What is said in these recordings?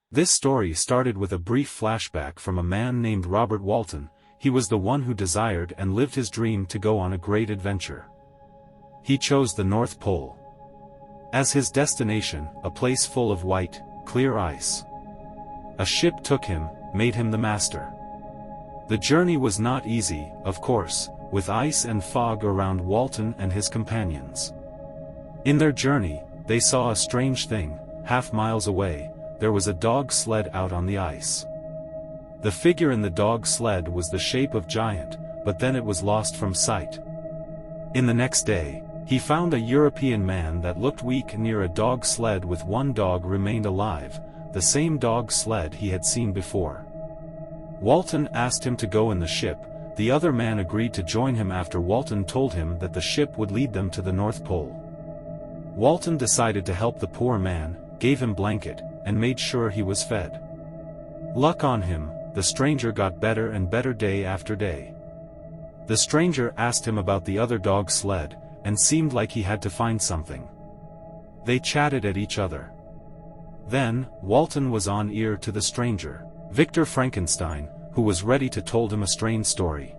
This story started with a brief flashback from a man named Robert Walton. He was the one who desired and lived his dream to go on a great adventure. He chose the North Pole as his destination, a place full of white, clear ice. A ship took him, made him the master. The journey was not easy, of course, with ice and fog around Walton and his companions. In their journey, they saw a strange thing. Half miles away, there was a dog sled out on the ice. The figure in the dog sled was the shape of giant, but then it was lost from sight. In the next day, he found a European man that looked weak near a dog sled with one dog remained alive, the same dog sled he had seen before. Walton asked him to go in the ship. The other man agreed to join him after Walton told him that the ship would lead them to the North Pole. Walton decided to help the poor man, gave him blanket, and made sure he was fed. Luck on him, the stranger got better and better day after day. The stranger asked him about the other dog sled, and seemed like he had to find something. They chatted at each other. Then, Walton was on ear to the stranger, Victor Frankenstein, who was ready to told him a strange story.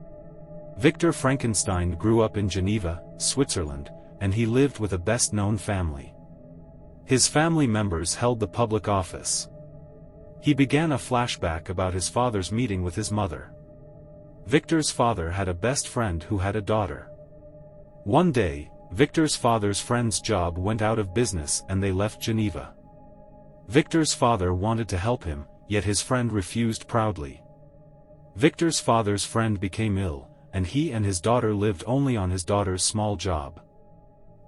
Victor Frankenstein grew up in Geneva, Switzerland, and he lived with a best-known family. His family members held the public office. He began a flashback about his father's meeting with his mother. Victor's father had a best friend who had a daughter. One day, Victor's father's friend's job went out of business and they left Geneva. Victor's father wanted to help him, yet his friend refused proudly. Victor's father's friend became ill, and he and his daughter lived only on his daughter's small job.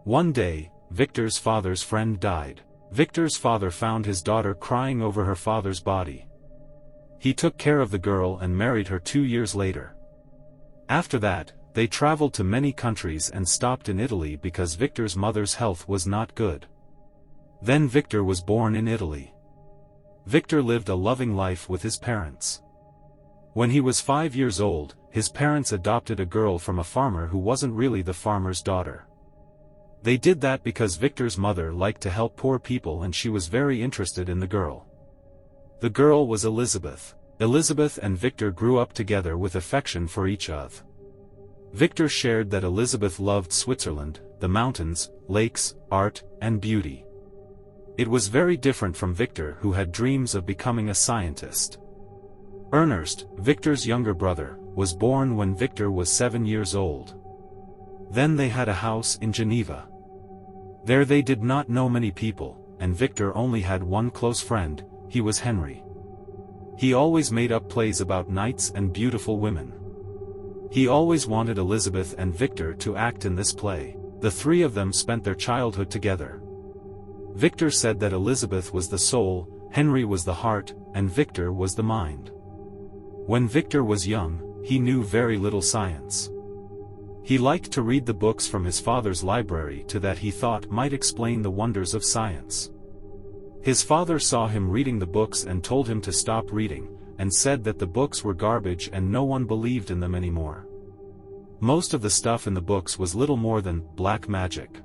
One day, Victor's father's friend died. Victor's father found his daughter crying over her father's body. He took care of the girl and married her 2 years later. After that, they traveled to many countries and stopped in Italy because Victor's mother's health was not good. Then Victor was born in Italy. Victor lived a loving life with his parents. When he was 5 years old, his parents adopted a girl from a farmer who wasn't really the farmer's daughter. They did that because Victor's mother liked to help poor people and she was very interested in the girl. The girl was Elizabeth. Elizabeth and Victor grew up together with affection for each other. Victor shared that Elizabeth loved Switzerland, the mountains, lakes, art, and beauty. It was very different from Victor, who had dreams of becoming a scientist. Ernest, Victor's younger brother, was born when Victor was 7 years old. Then they had a house in Geneva. There they did not know many people, and Victor only had one close friend. He was Henry. He always made up plays about knights and beautiful women. He always wanted Elizabeth and Victor to act in this play. The three of them spent their childhood together. Victor said that Elizabeth was the soul, Henry was the heart, and Victor was the mind. When Victor was young, he knew very little science. He liked to read the books from his father's library that he thought might explain the wonders of science. His father saw him reading the books and told him to stop reading, and said that the books were garbage and no one believed in them anymore. Most of the stuff in the books was little more than black magic.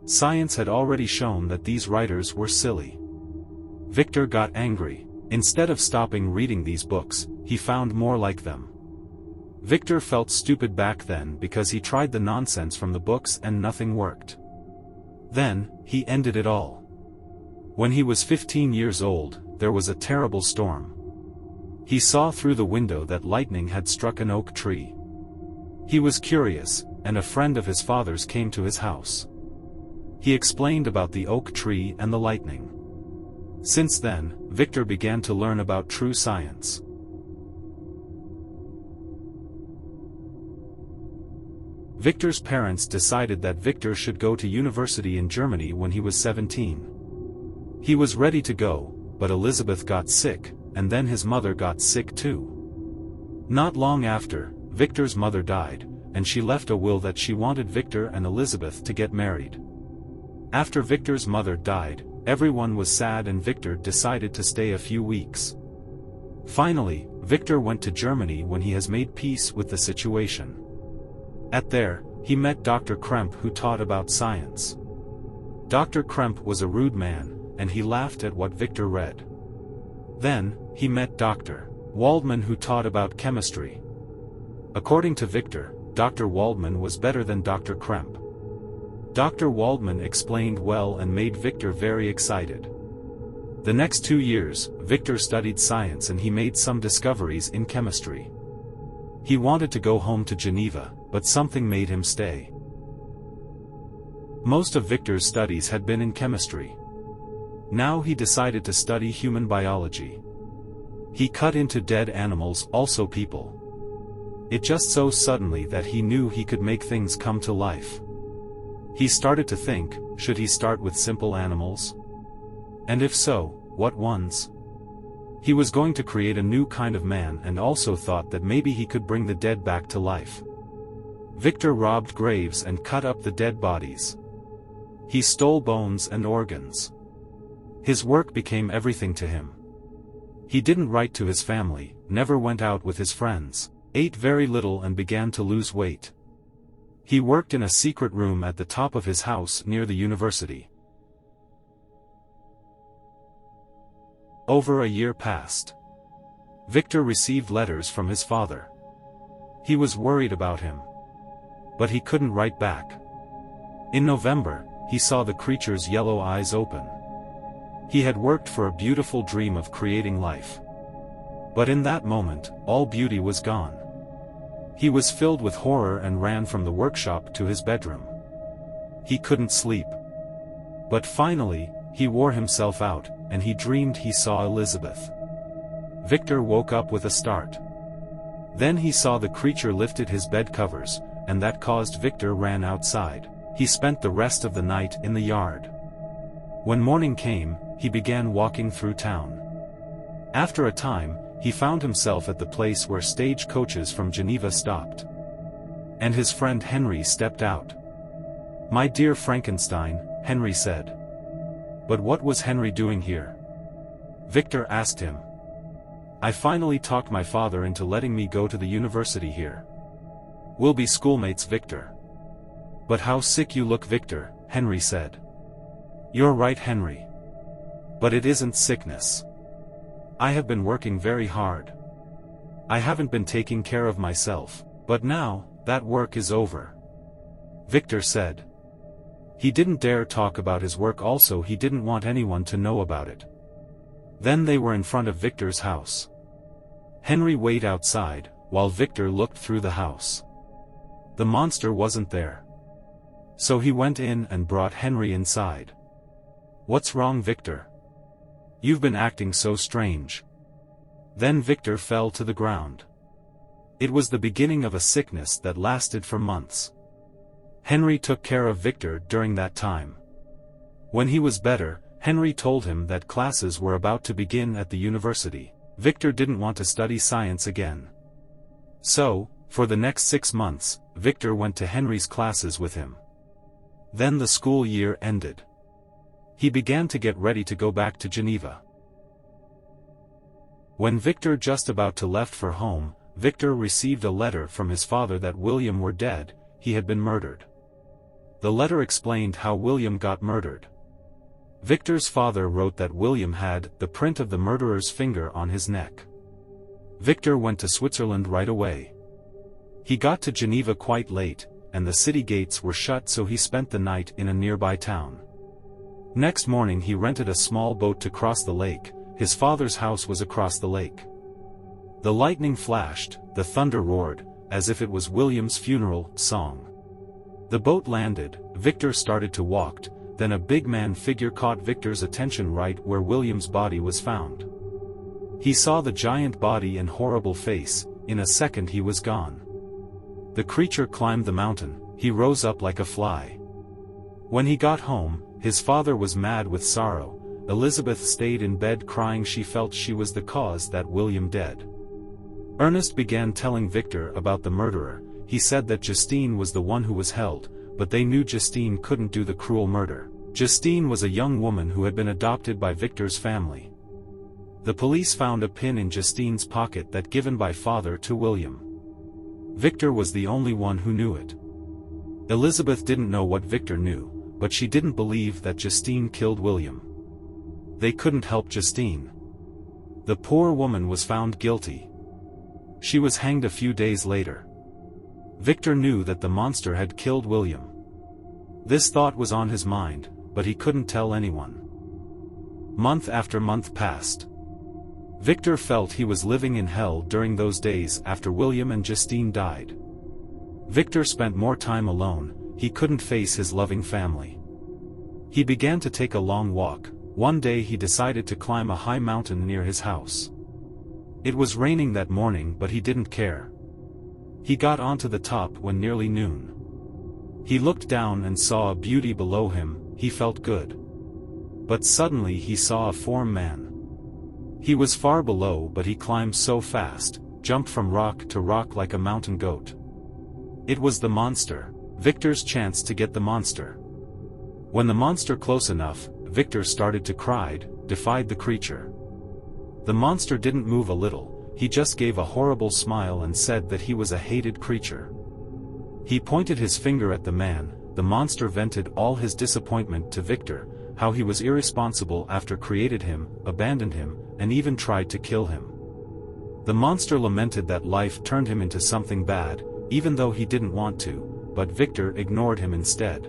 Science had already shown that these writers were silly. Victor got angry. Instead of stopping reading these books, he found more like them. Victor felt stupid back then because he tried the nonsense from the books and nothing worked. Then, he ended it all. When he was 15 years old, there was a terrible storm. He saw through the window that lightning had struck an oak tree. He was curious, and a friend of his father's came to his house. He explained about the oak tree and the lightning. Since then, Victor began to learn about true science. Victor's parents decided that Victor should go to university in Germany when he was 17. He was ready to go, but Elizabeth got sick, and then his mother got sick too. Not long after, Victor's mother died, and she left a will that she wanted Victor and Elizabeth to get married. After Victor's mother died, everyone was sad and Victor decided to stay a few weeks. Finally, Victor went to Germany when he has made peace with the situation. There, he met Dr. Kremp, who taught about science. Dr. Kremp was a rude man, and he laughed at what Victor read. Then, he met Dr. Waldman, who taught about chemistry. According to Victor, Dr. Waldman was better than Dr. Kremp. Dr. Waldman explained well and made Victor very excited. The next 2 years, Victor studied science and he made some discoveries in chemistry. He wanted to go home to Geneva, but something made him stay. Most of Victor's studies had been in chemistry. Now he decided to study human biology. He cut into dead animals, also people. It just so suddenly that he knew he could make things come to life. He started to think, should he start with simple animals? And if so, what ones? He was going to create a new kind of man and also thought that maybe he could bring the dead back to life. Victor robbed graves and cut up the dead bodies. He stole bones and organs. His work became everything to him. He didn't write to his family, never went out with his friends, ate very little and began to lose weight. He worked in a secret room at the top of his house near the university. Over a year passed. Victor received letters from his father. He was worried about him. But he couldn't write back. In November, he saw the creature's yellow eyes open. He had worked for a beautiful dream of creating life. But in that moment, all beauty was gone. He was filled with horror and ran from the workshop to his bedroom. He couldn't sleep. But finally, he wore himself out, and he dreamed he saw Elizabeth. Victor woke up with a start. Then he saw the creature lifted his bed covers, and that caused Victor ran outside. He spent the rest of the night in the yard. When morning came, he began walking through town. After a time, he found himself at the place where stage coaches from Geneva stopped. And his friend Henry stepped out. "My dear Frankenstein," Henry said. But what was Henry doing here? Victor asked him. "I finally talked my father into letting me go to the university here. We'll be schoolmates, Victor." "But how sick you look, Victor," Henry said. "You're right, Henry. But it isn't sickness. I have been working very hard. I haven't been taking care of myself, but now, that work is over," Victor said. He didn't dare talk about his work, also he didn't want anyone to know about it. Then they were in front of Victor's house. Henry waited outside, while Victor looked through the house. The monster wasn't there. So he went in and brought Henry inside. "What's wrong, Victor? You've been acting so strange." Then Victor fell to the ground. It was the beginning of a sickness that lasted for months. Henry took care of Victor during that time. When he was better, Henry told him that classes were about to begin at the university. Victor didn't want to study science again. So, for the next 6 months, Victor went to Henry's classes with him. Then the school year ended. He began to get ready to go back to Geneva. When Victor just about to left for home, Victor received a letter from his father that William were dead, he had been murdered. The letter explained how William got murdered. Victor's father wrote that William had the print of the murderer's finger on his neck. Victor went to Switzerland right away. He got to Geneva quite late, and the city gates were shut, so he spent the night in a nearby town. Next morning he rented a small boat to cross the lake. His father's house was across the lake. The lightning flashed, the thunder roared, as if it was William's funeral song. The boat landed, Victor started to walk, then a big man figure caught Victor's attention right where William's body was found. He saw the giant body and horrible face, in a second he was gone. The creature climbed the mountain, he rose up like a fly. When he got home, his father was mad with sorrow. Elizabeth stayed in bed crying, she felt she was the cause that William dead. Ernest began telling Victor about the murderer. He said that Justine was the one who was held, but they knew Justine couldn't do the cruel murder. Justine was a young woman who had been adopted by Victor's family. The police found a pin in Justine's pocket that given by father to William. Victor was the only one who knew it. Elizabeth didn't know what Victor knew, but she didn't believe that Justine killed William. They couldn't help Justine. The poor woman was found guilty. She was hanged a few days later. Victor knew that the monster had killed William. This thought was on his mind, but he couldn't tell anyone. Month after month passed. Victor felt he was living in hell during those days after William and Justine died. Victor spent more time alone, he couldn't face his loving family. He began to take a long walk. One day he decided to climb a high mountain near his house. It was raining that morning, but he didn't care. He got onto the top when nearly noon. He looked down and saw a beauty below him. He felt good. But suddenly he saw a form man. He was far below, but he climbed so fast, jumped from rock to rock like a mountain goat. It was the monster, Victor's chance to get the monster. When the monster close enough, Victor started to cry, defied the creature. The monster didn't move a little, he just gave a horrible smile and said that he was a hated creature. He pointed his finger at the man. The monster vented all his disappointment to Victor, how he was irresponsible after created him, abandoned him, and even tried to kill him. The monster lamented that life turned him into something bad, even though he didn't want to, but Victor ignored him instead.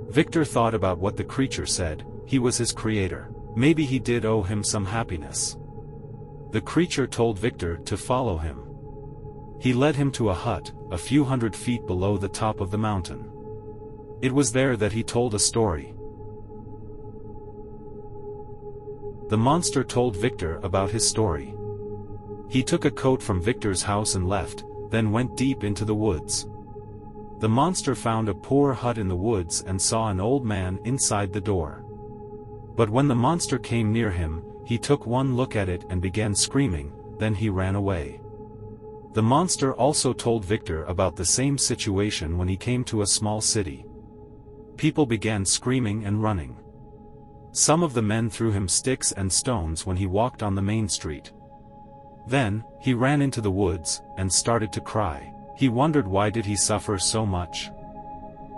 Victor thought about what the creature said. He was his creator. Maybe he did owe him some happiness. The creature told Victor to follow him. He led him to a hut, a few hundred feet below the top of the mountain. It was there that he told a story. The monster told Victor about his story. He took a coat from Victor's house and left, then went deep into the woods. The monster found a poor hut in the woods and saw an old man inside the door. But when the monster came near him, he took one look at it and began screaming, then he ran away. The monster also told Victor about the same situation when he came to a small city. People began screaming and running. Some of the men threw him sticks and stones when he walked on the main street. Then, he ran into the woods, and started to cry. He wondered why did he suffer so much.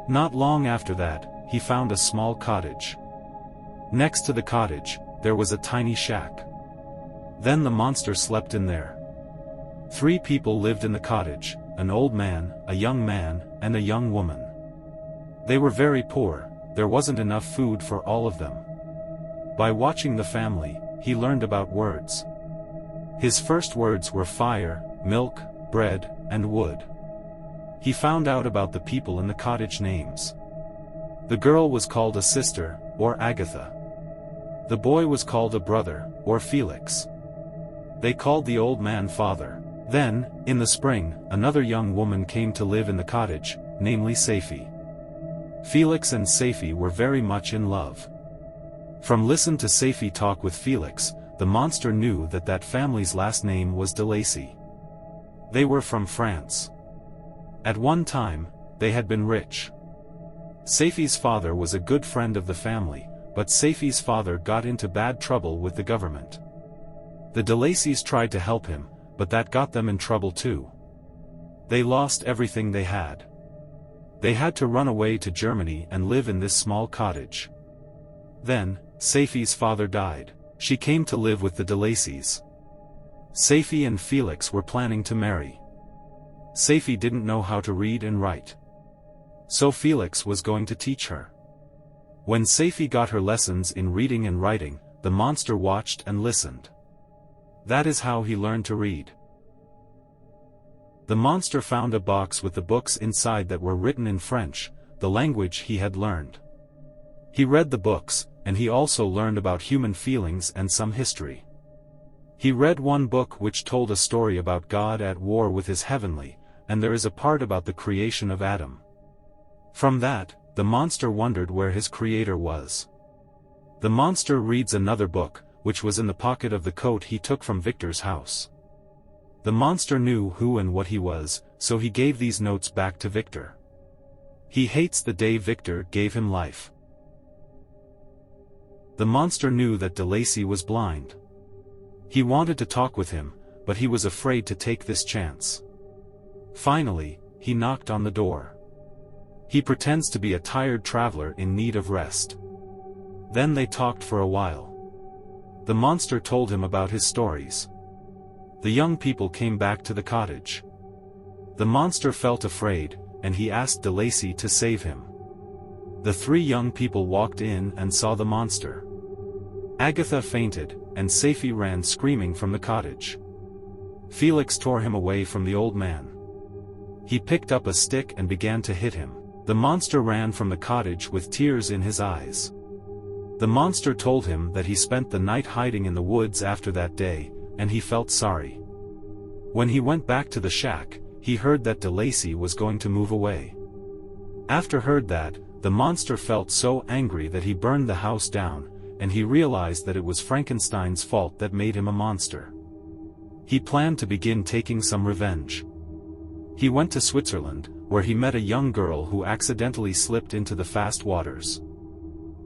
Not long after that, he found a small cottage. Next to the cottage, there was a tiny shack. Then the monster slept in there. 3 people lived in the cottage, an old man, a young man, and a young woman. They were very poor, there wasn't enough food for all of them. By watching the family, he learned about words. His first words were fire, milk, bread, and wood. He found out about the people in the cottage names. The girl was called a sister, or Agatha. The boy was called a brother, or Felix. They called the old man father. Then, in the spring, another young woman came to live in the cottage, namely Safi. Felix and Safi were very much in love. From listen to Safi talk with Felix, the monster knew that that family's last name was de Lacy. They were from France. At one time, they had been rich. Safi's father was a good friend of the family, but Safi's father got into bad trouble with the government. The de Lacys tried to help him, but that got them in trouble too. They lost everything they had. They had to run away to Germany and live in this small cottage. Then, Safi's father died. She came to live with the de Lacys. Safi and Felix were planning to marry. Safi didn't know how to read and write. So Felix was going to teach her. When Safi got her lessons in reading and writing, the monster watched and listened. That is how he learned to read. The monster found a box with the books inside that were written in French, the language he had learned. He read the books, and he also learned about human feelings and some history. He read one book which told a story about God at war with his heavenly, and there is a part about the creation of Adam. From that, the monster wondered where his creator was. The monster reads another book, which was in the pocket of the coat he took from Victor's house. The monster knew who and what he was, so he gave these notes back to Victor. He hates the day Victor gave him life. The monster knew that de Lacy was blind. He wanted to talk with him, but he was afraid to take this chance. Finally, he knocked on the door. He pretends to be a tired traveler in need of rest. Then they talked for a while. The monster told him about his stories. The young people came back to the cottage. The monster felt afraid, and he asked DeLacy to save him. The three young people walked in and saw the monster. Agatha fainted, and Safie ran screaming from the cottage. Felix tore him away from the old man. He picked up a stick and began to hit him. The monster ran from the cottage with tears in his eyes. The monster told him that he spent the night hiding in the woods after that day, and he felt sorry. When he went back to the shack, he heard that DeLacy was going to move away. After heard that, the monster felt so angry that he burned the house down, and he realized that it was Frankenstein's fault that made him a monster. He planned to begin taking some revenge. He went to Switzerland, where he met a young girl who accidentally slipped into the fast waters.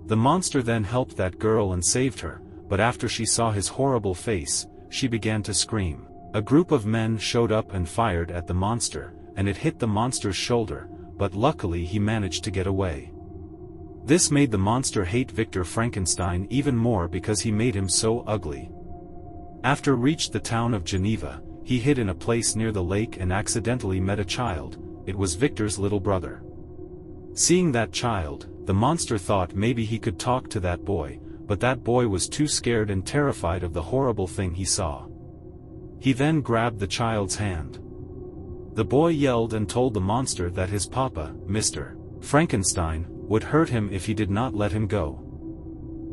The monster then helped that girl and saved her, but after she saw his horrible face, she began to scream. A group of men showed up and fired at the monster, and it hit the monster's shoulder, but luckily he managed to get away. This made the monster hate Victor Frankenstein even more because he made him so ugly. After reached the town of Geneva, he hid in a place near the lake and accidentally met a child. It was Victor's little brother. Seeing that child, the monster thought maybe he could talk to that boy, but that boy was too scared and terrified of the horrible thing he saw. He then grabbed the child's hand. The boy yelled and told the monster that his papa, Mr. Frankenstein, would hurt him if he did not let him go.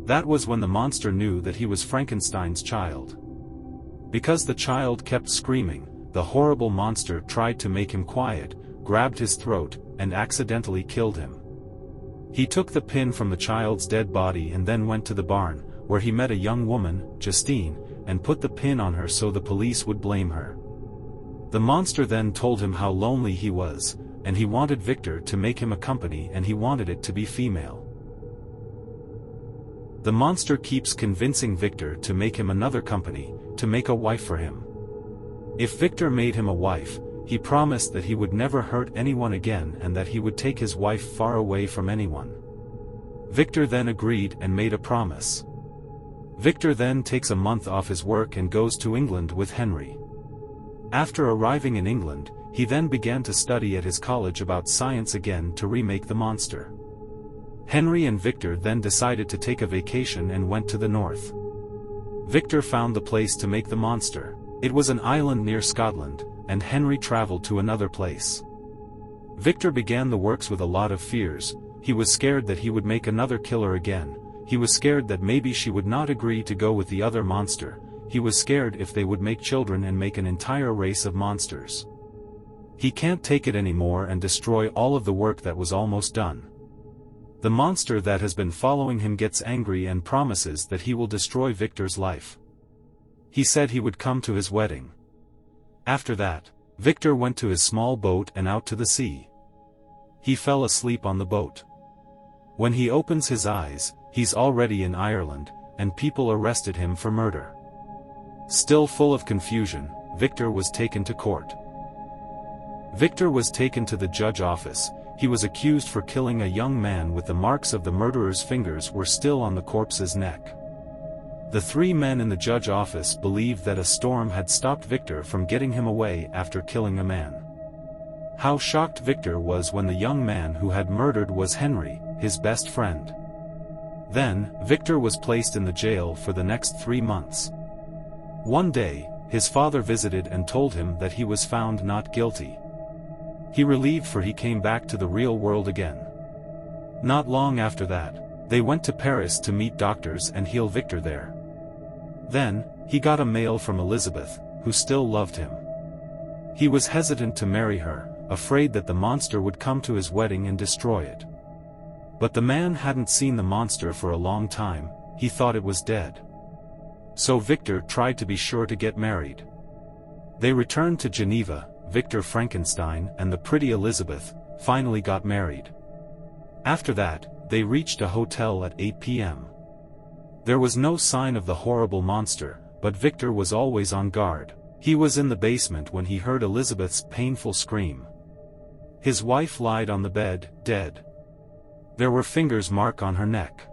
That was when the monster knew that he was Frankenstein's child. Because the child kept screaming, the horrible monster tried to make him quiet, grabbed his throat, and accidentally killed him. He took the pin from the child's dead body and then went to the barn, where he met a young woman, Justine, and put the pin on her so the police would blame her. The monster then told him how lonely he was, and he wanted Victor to make him a company and he wanted it to be female. The monster keeps convincing Victor to make him another company, to make a wife for him. If Victor made him a wife, he promised that he would never hurt anyone again and that he would take his wife far away from anyone. Victor then agreed and made a promise. Victor then takes a month off his work and goes to England with Henry. After arriving in England, he then began to study at his college about science again to remake the monster. Henry and Victor then decided to take a vacation and went to the north. Victor found the place to make the monster. It was an island near Scotland, and Henry traveled to another place. Victor began the works with a lot of fears. He was scared that he would make another killer again. He was scared that maybe she would not agree to go with the other monster. He was scared if they would make children and make an entire race of monsters. He can't take it anymore and destroy all of the work that was almost done. The monster that has been following him gets angry and promises that he will destroy Victor's life. He said he would come to his wedding. After that, Victor went to his small boat and out to the sea. He fell asleep on the boat. When he opens his eyes, he's already in Ireland, and people arrested him for murder. Still full of confusion, Victor was taken to court. Victor was taken to the judge office. He was accused for killing a young man with the marks of the murderer's fingers were still on the corpse's neck. The three men in the judge office believed that a storm had stopped Victor from getting him away after killing a man. How shocked Victor was when the young man who had murdered was Henry, his best friend. Then, Victor was placed in the jail for the next 3 months. One day, his father visited and told him that he was found not guilty. He relieved, for he came back to the real world again. Not long after that, they went to Paris to meet doctors and heal Victor there. Then, he got a mail from Elizabeth, who still loved him. He was hesitant to marry her, afraid that the monster would come to his wedding and destroy it. But the man hadn't seen the monster for a long time. He thought it was dead. So Victor tried to be sure to get married. They returned to Geneva. Victor Frankenstein and the pretty Elizabeth finally got married. After that, they reached a hotel at 8 p.m. There was no sign of the horrible monster, but Victor was always on guard. He was in the basement when he heard Elizabeth's painful scream. His wife lied on the bed, dead. There were fingers marked on her neck.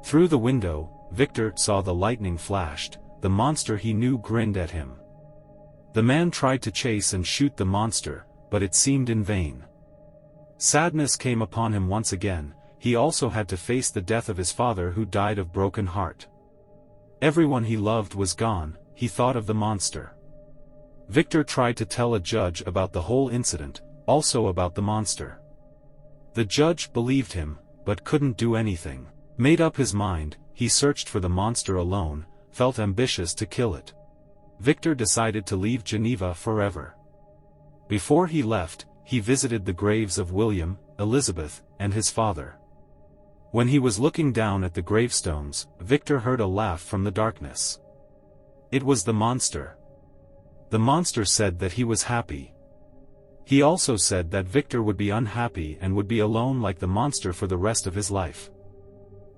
Through the window, Victor saw the lightning flashed, the monster he knew grinned at him. The man tried to chase and shoot the monster, but it seemed in vain. Sadness came upon him once again. He also had to face the death of his father who died of broken heart. Everyone he loved was gone. He thought of the monster. Victor tried to tell a judge about the whole incident, also about the monster. The judge believed him, but couldn't do anything. Made up his mind, he searched for the monster alone, felt ambitious to kill it. Victor decided to leave Geneva forever. Before he left, he visited the graves of William, Elizabeth, and his father. When he was looking down at the gravestones, Victor heard a laugh from the darkness. It was the monster. The monster said that he was happy. He also said that Victor would be unhappy and would be alone like the monster for the rest of his life.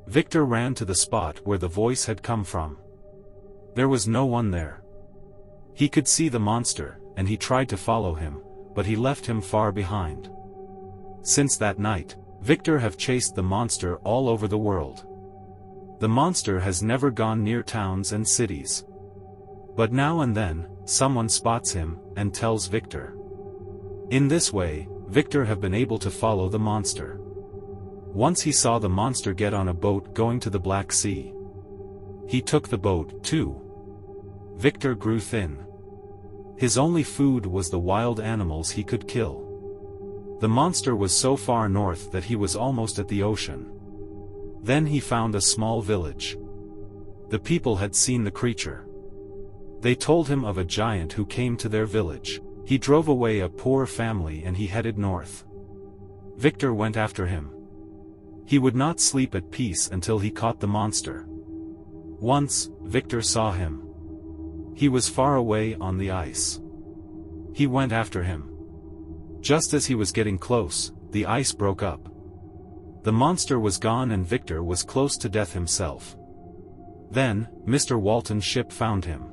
Victor ran to the spot where the voice had come from. There was no one there. He could see the monster, and he tried to follow him, but he left him far behind. Since that night, Victor have chased the monster all over the world. The monster has never gone near towns and cities. But now and then, someone spots him, and tells Victor. In this way, Victor have been able to follow the monster. Once he saw the monster get on a boat going to the Black Sea. He took the boat, too. Victor grew thin. His only food was the wild animals he could kill. The monster was so far north that he was almost at the ocean. Then he found a small village. The people had seen the creature. They told him of a giant who came to their village. He drove away a poor family and he headed north. Victor went after him. He would not sleep at peace until he caught the monster. Once, Victor saw him. He was far away on the ice. He went after him. Just as he was getting close, the ice broke up. The monster was gone and Victor was close to death himself. Then, Mr. Walton's ship found him.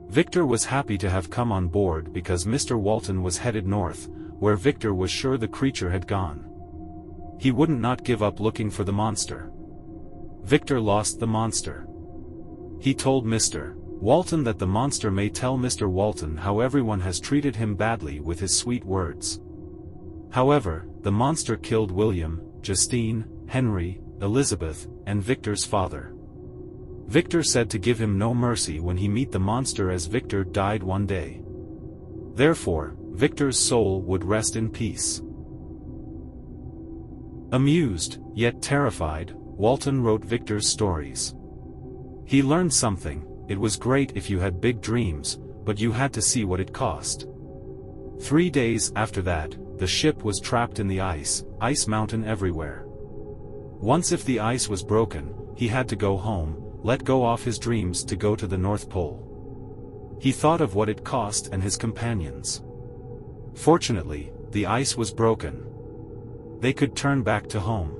Victor was happy to have come on board because Mr. Walton was headed north, where Victor was sure the creature had gone. He wouldn't not give up looking for the monster. Victor lost the monster. He told Mr. Walton that the monster may tell Mr. Walton how everyone has treated him badly with his sweet words. However, the monster killed William, Justine, Henry, Elizabeth, and Victor's father. Victor said to give him no mercy when he meet the monster as Victor died one day. Therefore, Victor's soul would rest in peace. Amused, yet terrified, Walton wrote Victor's stories. He learned something. It was great if you had big dreams, but you had to see what it cost. 3 days after that, the ship was trapped in the ice mountain everywhere. Once if the ice was broken, he had to go home, let go off his dreams to go to the North Pole. He thought of what it cost and his companions. Fortunately, the ice was broken. They could turn back to home.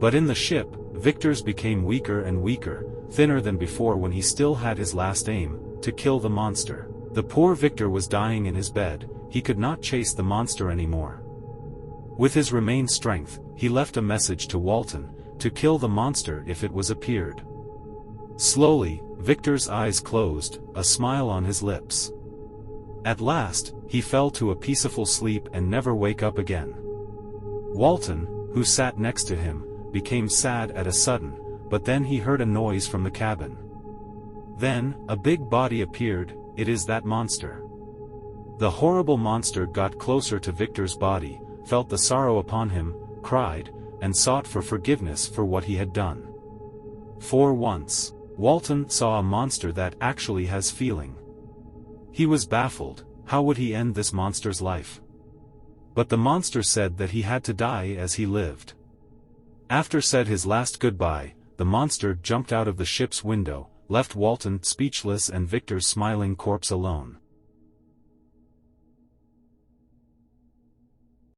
But in the ship, Victor's became weaker and weaker, thinner than before when he still had his last aim, to kill the monster. The poor Victor was dying in his bed, he could not chase the monster anymore. With his remaining strength, he left a message to Walton, to kill the monster if it was appeared. Slowly, Victor's eyes closed, a smile on his lips. At last, he fell to a peaceful sleep and never wake up again. Walton, who sat next to him, became sad at a sudden, but then he heard a noise from the cabin. Then, a big body appeared. It is that monster. The horrible monster got closer to Victor's body, felt the sorrow upon him, cried, and sought for forgiveness for what he had done. For once, Walton saw a monster that actually has feeling. He was baffled. How would he end this monster's life? But the monster said that he had to die as he lived. After said his last goodbye, the monster jumped out of the ship's window, left Walton speechless and Victor's smiling corpse alone.